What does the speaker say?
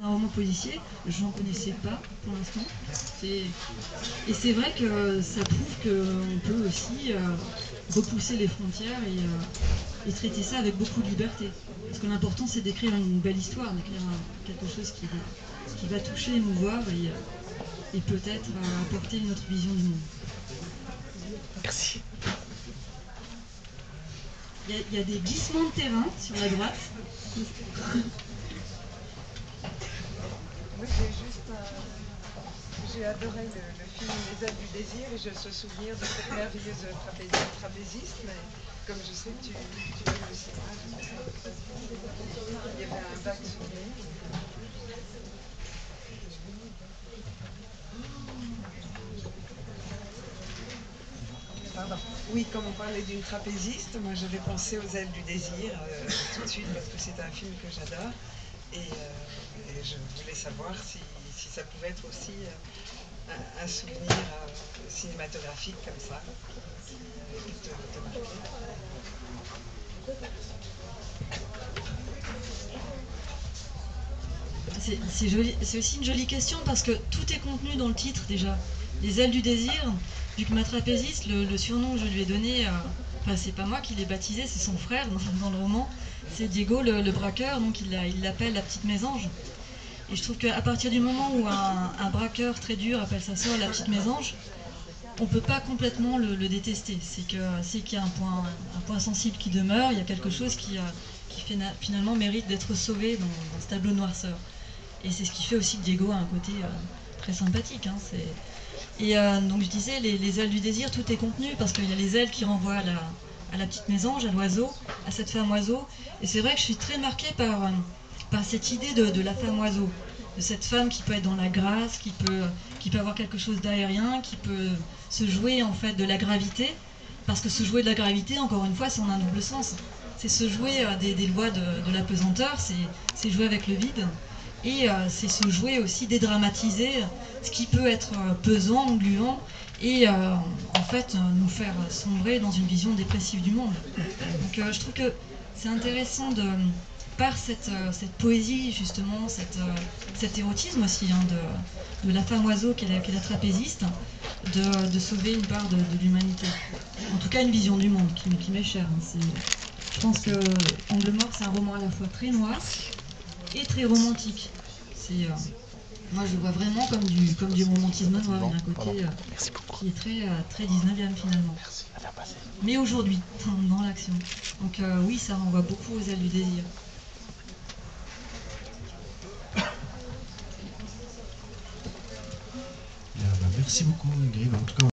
Un roman policier, j'en connaissais pas pour l'instant. Et c'est vrai que ça prouve qu'on peut aussi repousser les frontières et traiter ça avec beaucoup de liberté. Parce que l'important c'est d'écrire une belle histoire, d'écrire quelque chose qui va toucher, émouvoir et peut-être apporter une autre vision du monde. Merci. Il y a des glissements de terrain sur la droite. Moi, j'ai adoré le film Les ailes du désir et j'ai ce souvenir de cette merveilleuse trapéziste, mais comme je sais que tu aimes le cinéma, il y avait un vague souvenir. Pardon. Oui, comme on parlait d'une trapéziste, moi j'avais pensé aux ailes du désir tout de suite parce que c'est un film que j'adore et je voulais savoir si ça pouvait être aussi un souvenir cinématographique comme ça qui te marquait. C'est aussi une jolie question parce que tout est contenu dans le titre déjà. Les ailes du désir, vu que ma trapéziste, le surnom que je lui ai donné, enfin c'est pas moi qui l'ai baptisé, c'est son frère dans le roman, c'est Diego le braqueur, donc il l'appelle la petite mésange. Et je trouve qu'à partir du moment où un braqueur très dur appelle sa sœur la petite mésange, on peut pas complètement le détester. C'est qu'il y a un point sensible qui demeure, il y a quelque chose qui finalement mérite d'être sauvé dans ce tableau de noirceur. Et c'est ce qui fait aussi que Diego a un côté très sympathique. Hein, donc je disais, les ailes du désir, tout est contenu, parce qu'il y a les ailes qui renvoient à la petite mésange, à l'oiseau, à cette femme oiseau. Et c'est vrai que je suis très marquée par cette idée de la femme oiseau, de cette femme qui peut être dans la grâce, qui peut avoir quelque chose d'aérien, qui peut se jouer en fait de la gravité, parce que se jouer de la gravité, encore une fois, c'est en un double sens. C'est se jouer des lois de la pesanteur, c'est jouer avec le vide, et c'est se jouer aussi, dédramatiser ce qui peut être pesant, gluant, et en fait nous faire sombrer dans une vision dépressive du monde. Donc je trouve que c'est intéressant par cette poésie justement, cet érotisme aussi hein, de la femme oiseau qui est la trapéziste, de sauver une part de l'humanité. En tout cas une vision du monde qui m'est chère. Hein. Je pense que Angle mort c'est un roman à la fois très noir et très romantique. Moi je vois vraiment comme du romantisme noir, il y a un côté qui est très 19e finalement. Mais aujourd'hui, dans l'action. Donc oui, ça renvoie beaucoup aux ailes du désir. Merci beaucoup Ingrid. En tout cas,